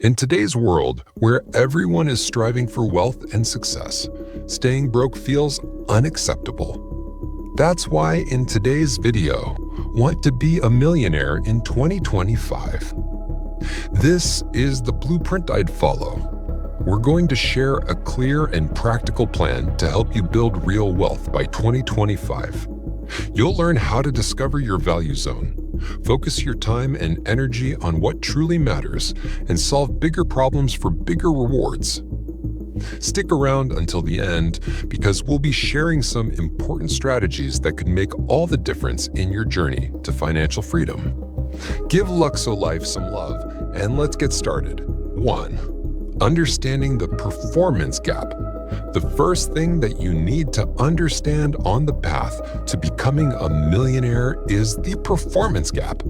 In today's world, where everyone is striving for wealth and success, staying broke feels unacceptable. That's why in today's video, Want to Be a Millionaire in 2025. This is the blueprint I'd follow. We're going to share a clear and practical plan to help you build real wealth by 2025. You'll learn how to discover your value zone, focus your time and energy on what truly matters, and solve bigger problems for bigger rewards. Stick around until the end because we'll be sharing some important strategies that could make all the difference in your journey to financial freedom. Give Luxo-Life some love and let's get started. 1. Understanding the performance gap. The first thing that you need to understand on the path to becoming a millionaire is the performance gap.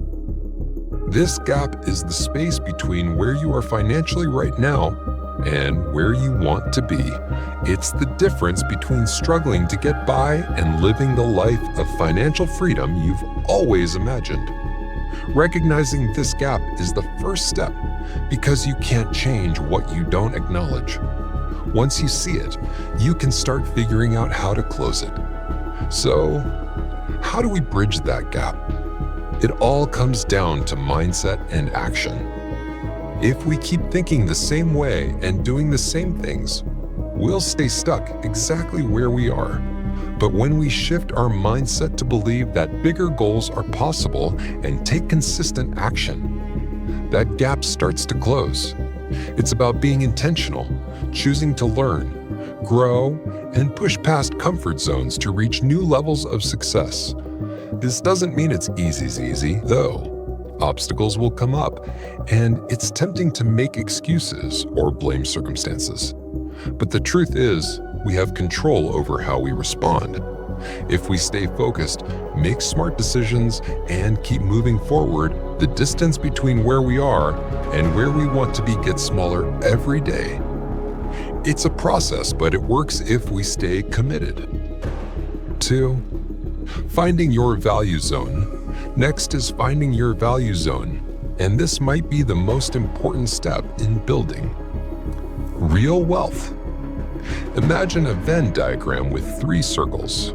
This gap is the space between where you are financially right now and where you want to be. It's the difference between struggling to get by and living the life of financial freedom you've always imagined. Recognizing this gap is the first step because you can't change what you don't acknowledge. Once you see it, you can start figuring out how to close it. So, how do we bridge that gap? It all comes down to mindset and action. If we keep thinking the same way and doing the same things, we'll stay stuck exactly where we are. But when we shift our mindset to believe that bigger goals are possible and take consistent action, that gap starts to close. It's about being intentional, choosing to learn, grow, and push past comfort zones to reach new levels of success. This doesn't mean it's easy, though. Obstacles will come up, and it's tempting to make excuses or blame circumstances. But the truth is, we have control over how we respond. If we stay focused, make smart decisions, and keep moving forward, the distance between where we are and where we want to be gets smaller every day. It's a process, but it works if we stay committed. 2. Finding your value zone. Next is finding your value zone, and this might be the most important step in building real wealth. Imagine a Venn diagram with 3 circles.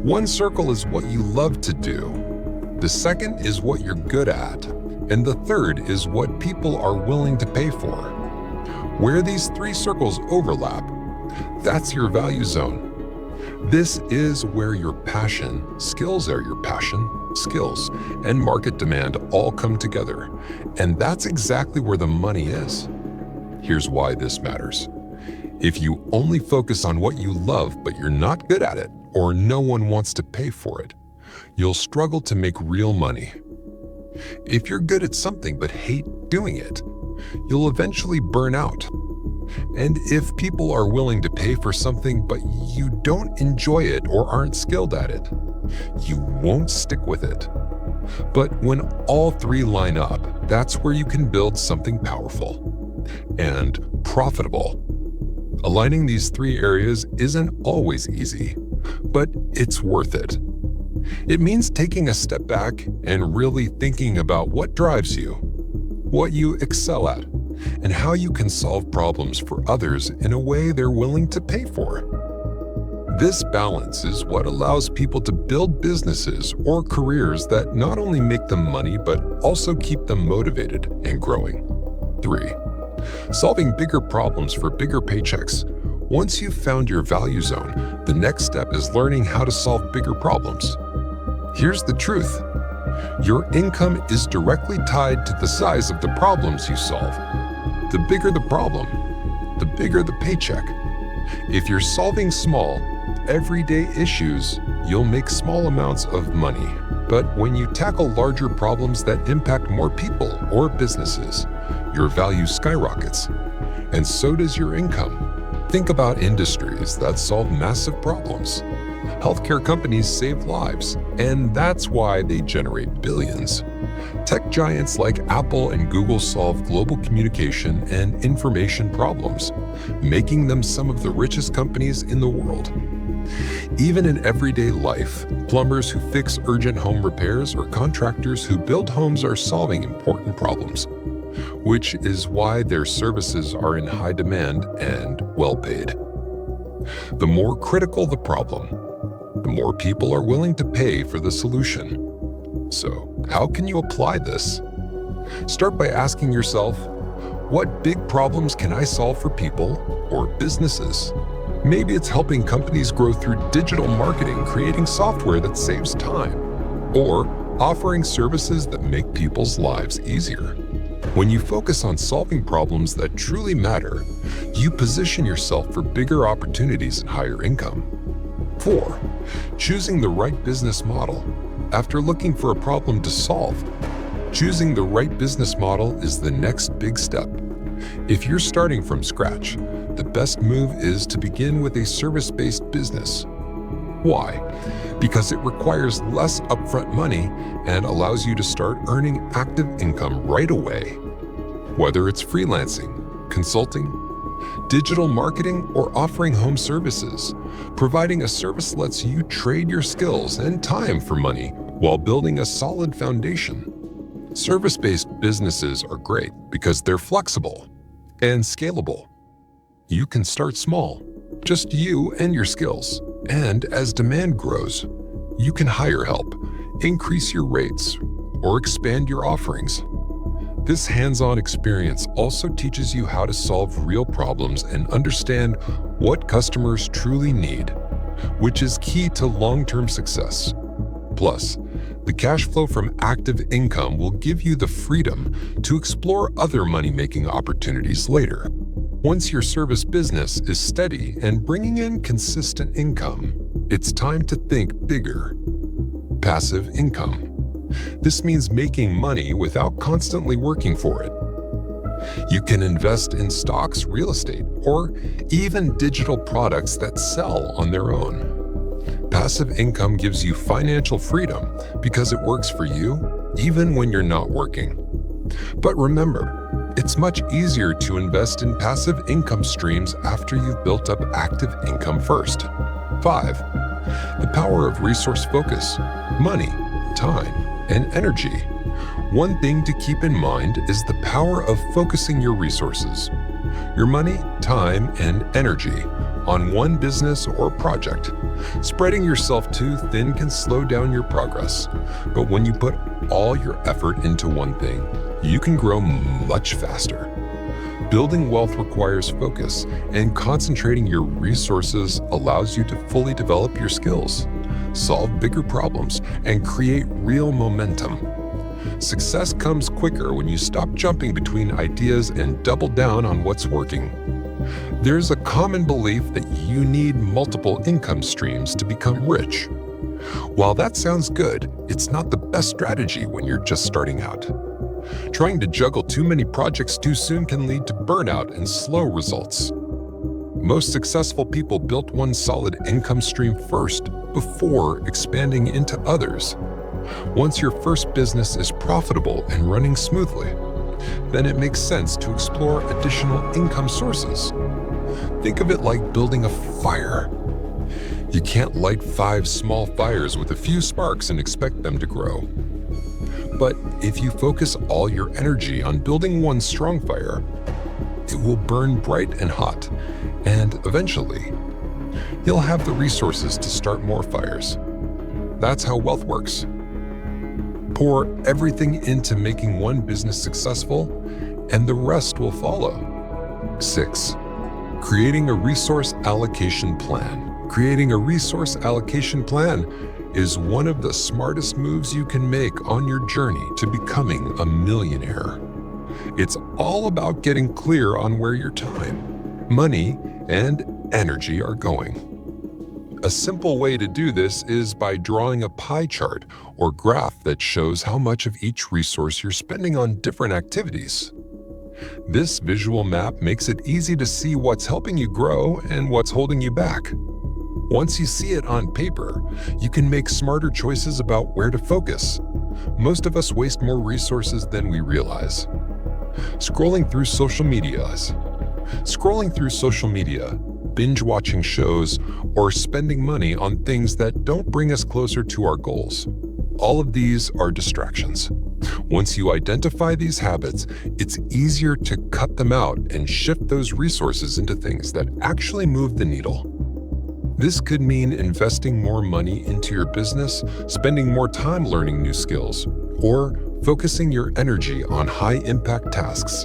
One circle is what you love to do. The second is what you're good at. And the third is what people are willing to pay for. Where these 3 circles overlap, that's your value zone. This is where your passion, skills, and market demand all come together. And that's exactly where the money is. Here's why this matters. If you only focus on what you love but you're not good at it, or no one wants to pay for it, you'll struggle to make real money. If you're good at something but hate doing it, you'll eventually burn out. And if people are willing to pay for something but you don't enjoy it or aren't skilled at it, you won't stick with it. But when all 3 line up, that's where you can build something powerful and profitable. Aligning these 3 areas isn't always easy, but it's worth it. It means taking a step back and really thinking about what drives you, what you excel at, and how you can solve problems for others in a way they're willing to pay for. This balance is what allows people to build businesses or careers that not only make them money but also keep them motivated and growing. 3. Solving bigger problems for bigger paychecks. Once you've found your value zone, the next step is learning how to solve bigger problems. Here's the truth. Your income is directly tied to the size of the problems you solve. The bigger the problem, the bigger the paycheck. If you're solving small, everyday issues, you'll make small amounts of money. But when you tackle larger problems that impact more people or businesses, your value skyrockets, and so does your income. Think about industries that solve massive problems. Healthcare companies save lives, and that's why they generate billions. Tech giants like Apple and Google solve global communication and information problems, making them some of the richest companies in the world. Even in everyday life, plumbers who fix urgent home repairs or contractors who build homes are solving important problems. which is why their services are in high demand and well paid. The more critical the problem, the more people are willing to pay for the solution. So, how can you apply this? Start by asking yourself, what big problems can I solve for people or businesses? Maybe it's helping companies grow through digital marketing, creating software that saves time, or offering services that make people's lives easier. When you focus on solving problems that truly matter, you position yourself for bigger opportunities and higher income. 4. Choosing the right business model. After looking for a problem to solve, choosing the right business model is the next big step. If you're starting from scratch, the best move is to begin with a service-based business. Why? Because it requires less upfront money and allows you to start earning active income right away. Whether it's freelancing, consulting, digital marketing, or offering home services, providing a service lets you trade your skills and time for money while building a solid foundation. Service-based businesses are great because they're flexible and scalable. You can start small, just you and your skills, and as demand grows, you can hire help, increase your rates, or expand your offerings. This hands-on experience also teaches you how to solve real problems and understand what customers truly need, which is key to long-term success. Plus, the cash flow from active income will give you the freedom to explore other money-making opportunities later. Once your service business is steady and bringing in consistent income, it's time to think bigger. Passive income. This means making money without constantly working for it. You can invest in stocks, real estate, or even digital products that sell on their own. Passive income gives you financial freedom because it works for you even when you're not working. But remember, it's much easier to invest in passive income streams after you've built up active income first. 5. The power of resource focus, money, time, and energy. One thing to keep in mind is the power of focusing your resources, your money, time, and energy on one business or project. Spreading yourself too thin can slow down your progress, but when you put all your effort into one thing, you can grow much faster. Building wealth requires focus, and concentrating your resources allows you to fully develop your skills, solve bigger problems, and create real momentum. Success comes quicker when you stop jumping between ideas and double down on what's working. There's a common belief that you need multiple income streams to become rich. While that sounds good, it's not the best strategy when you're just starting out. Trying to juggle too many projects too soon can lead to burnout and slow results. Most successful people built one solid income stream first before expanding into others. Once your first business is profitable and running smoothly, then it makes sense to explore additional income sources. Think of it like building a fire. You can't light 5 small fires with a few sparks and expect them to grow. But if you focus all your energy on building one strong fire, it will burn bright and hot, and eventually, you'll have the resources to start more fires. That's how wealth works. Pour everything into making one business successful, and the rest will follow. 6. Creating a resource allocation plan. Creating a resource allocation plan is one of the smartest moves you can make on your journey to becoming a millionaire. It's all about getting clear on where your time, money, and energy are going. A simple way to do this is by drawing a pie chart or graph that shows how much of each resource you're spending on different activities. This visual map makes it easy to see what's helping you grow and what's holding you back. Once you see it on paper, you can make smarter choices about where to focus. Most of us waste more resources than we realize. Scrolling through social media, binge-watching shows, or spending money on things that don't bring us closer to our goals. All of these are distractions. Once you identify these habits, it's easier to cut them out and shift those resources into things that actually move the needle. This could mean investing more money into your business, spending more time learning new skills, or focusing your energy on high-impact tasks.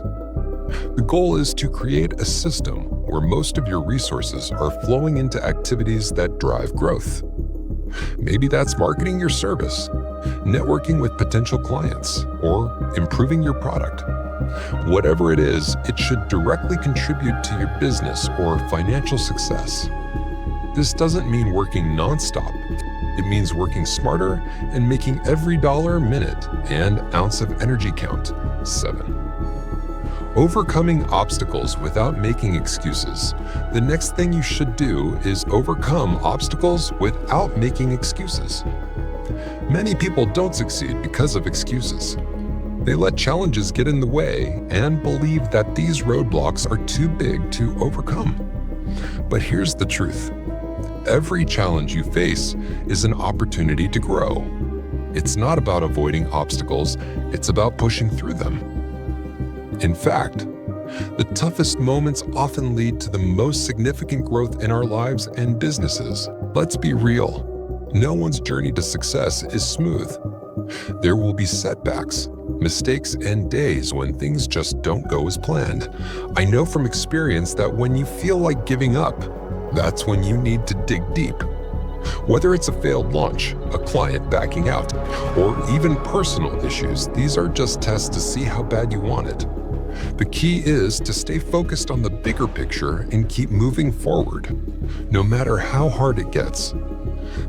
The goal is to create a system where most of your resources are flowing into activities that drive growth. Maybe that's marketing your service, networking with potential clients, or improving your product. Whatever it is, it should directly contribute to your business or financial success. This doesn't mean working nonstop. It means working smarter and making every dollar, minute, and ounce of energy count. 7. Overcoming obstacles without making excuses. The next thing you should do is overcome obstacles without making excuses. Many people don't succeed because of excuses. They let challenges get in the way and believe that these roadblocks are too big to overcome. But here's the truth. Every challenge you face is an opportunity to grow. It's not about avoiding obstacles, it's about pushing through them. In fact, the toughest moments often lead to the most significant growth in our lives and businesses. Let's be real. No one's journey to success is smooth. There will be setbacks, mistakes, and days when things just don't go as planned. I know from experience that when you feel like giving up, that's when you need to dig deep. Whether it's a failed launch, a client backing out, or even personal issues, these are just tests to see how bad you want it. The key is to stay focused on the bigger picture and keep moving forward, no matter how hard it gets.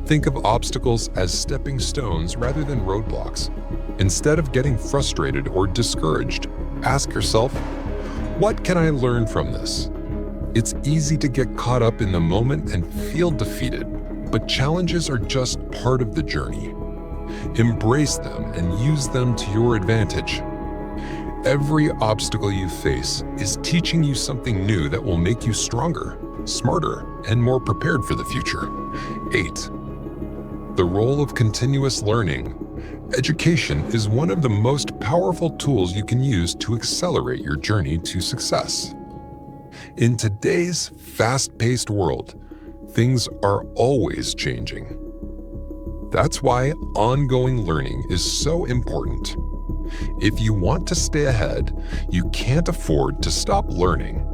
Think of obstacles as stepping stones rather than roadblocks. Instead of getting frustrated or discouraged, ask yourself, what can I learn from this? It's easy to get caught up in the moment and feel defeated, but challenges are just part of the journey. Embrace them and use them to your advantage. Every obstacle you face is teaching you something new that will make you stronger, smarter, and more prepared for the future. 8. The role of continuous learning. Education is one of the most powerful tools you can use to accelerate your journey to success. In today's fast-paced world, things are always changing. That's why ongoing learning is so important. If you want to stay ahead, you can't afford to stop learning.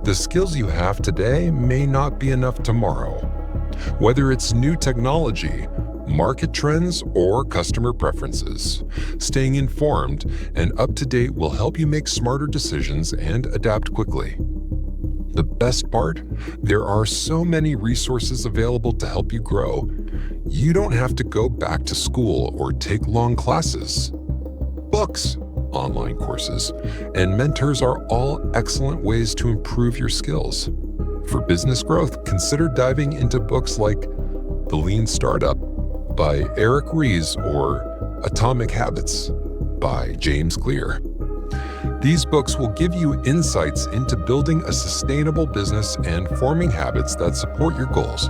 The skills you have today may not be enough tomorrow. Whether it's new technology, market trends, or customer preferences, staying informed and up to date will help you make smarter decisions and adapt quickly. The best part? There are so many resources available to help you grow. You don't have to go back to school or take long classes. Books, online courses, and mentors are all excellent ways to improve your skills. For business growth, consider diving into books like The Lean Startup by Eric Ries or Atomic Habits by James Clear. These books will give you insights into building a sustainable business and forming habits that support your goals.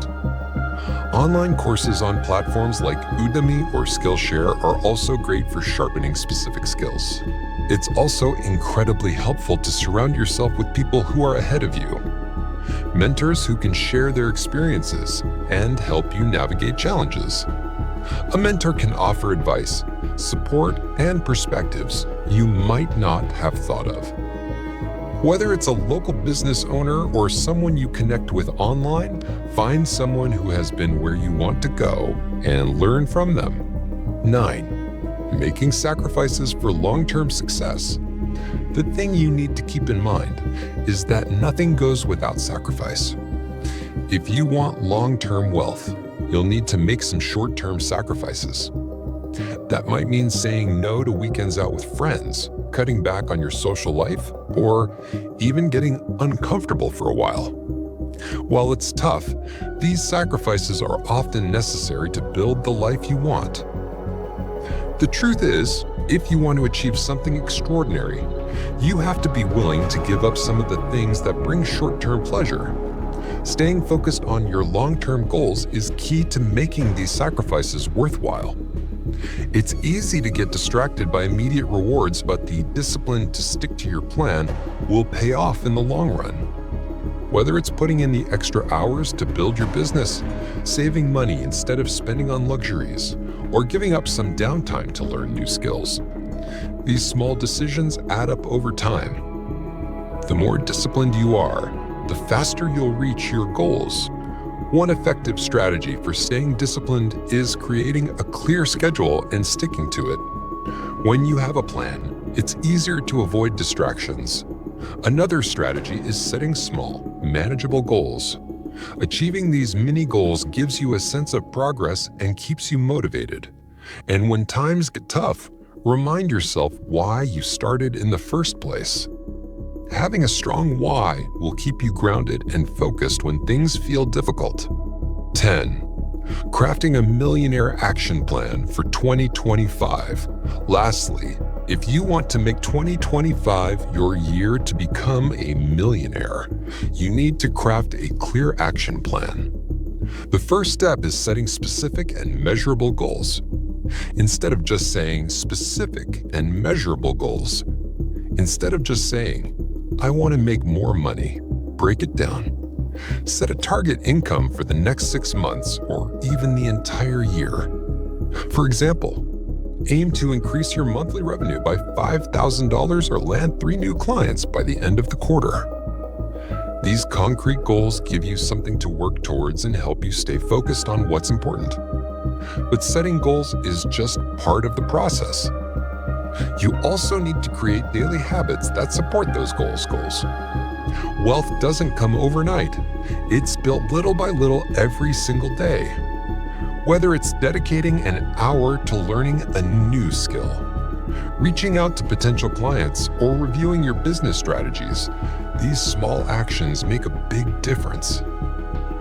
Online courses on platforms like Udemy or Skillshare are also great for sharpening specific skills. It's also incredibly helpful to surround yourself with people who are ahead of you. Mentors who can share their experiences and help you navigate challenges. A mentor can offer advice, support, and perspectives you might not have thought of. Whether it's a local business owner or someone you connect with online, find someone who has been where you want to go and learn from them. 9. Making sacrifices for long-term success. The thing you need to keep in mind is that nothing goes without sacrifice. If you want long-term wealth, you'll need to make some short-term sacrifices. That might mean saying no to weekends out with friends, cutting back on your social life, or even getting uncomfortable for a while. While it's tough, these sacrifices are often necessary to build the life you want. The truth is, if you want to achieve something extraordinary, you have to be willing to give up some of the things that bring short-term pleasure. Staying focused on your long-term goals is key to making these sacrifices worthwhile. It's easy to get distracted by immediate rewards, but the discipline to stick to your plan will pay off in the long run. Whether it's putting in the extra hours to build your business, saving money instead of spending on luxuries, or giving up some downtime to learn new skills, these small decisions add up over time. The more disciplined you are, the faster you'll reach your goals. One effective strategy for staying disciplined is creating a clear schedule and sticking to it. When you have a plan, it's easier to avoid distractions. Another strategy is setting small, manageable goals. Achieving these mini goals gives you a sense of progress and keeps you motivated. And when times get tough, remind yourself why you started in the first place. Having a strong why will keep you grounded and focused when things feel difficult. 10. Crafting a millionaire action plan for 2025. Lastly, if you want to make 2025 your year to become a millionaire, you need to craft a clear action plan. The first step is setting specific and measurable goals. Instead of just saying specific and measurable goals, instead of just saying, I want to make more money, break it down. Set a target income for the next 6 months or even the entire year. For example, aim to increase your monthly revenue by $5,000 or land 3 new clients by the end of the quarter. These concrete goals give you something to work towards and help you stay focused on what's important. But setting goals is just part of the process. You also need to create daily habits that support those goals. Wealth doesn't come overnight. It's built little by little every single day. Whether it's dedicating an hour to learning a new skill, reaching out to potential clients, or reviewing your business strategies, these small actions make a big difference.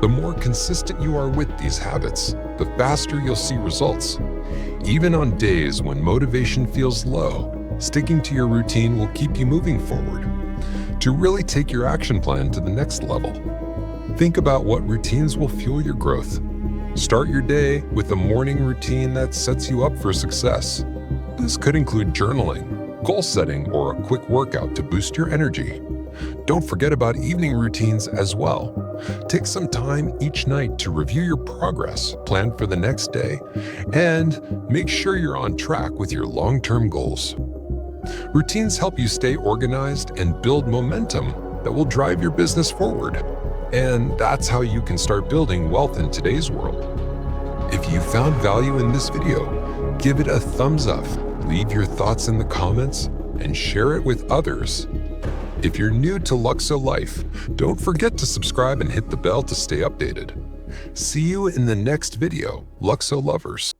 The more consistent you are with these habits, the faster you'll see results. Even on days when motivation feels low, sticking to your routine will keep you moving forward. To really take your action plan to the next level, think about what routines will fuel your growth. Start your day with a morning routine that sets you up for success. This could include journaling, goal setting, or a quick workout to boost your energy. Don't forget about evening routines as well. Take some time each night to review your progress, plan for the next day, and make sure you're on track with your long-term goals. Routines help you stay organized and build momentum that will drive your business forward. And that's how you can start building wealth in today's world. If you found value in this video, give it a thumbs up, leave your thoughts in the comments, and share it with others. If you're new to Luxo-Life, don't forget to subscribe and hit the bell to stay updated. See you in the next video, Luxo lovers.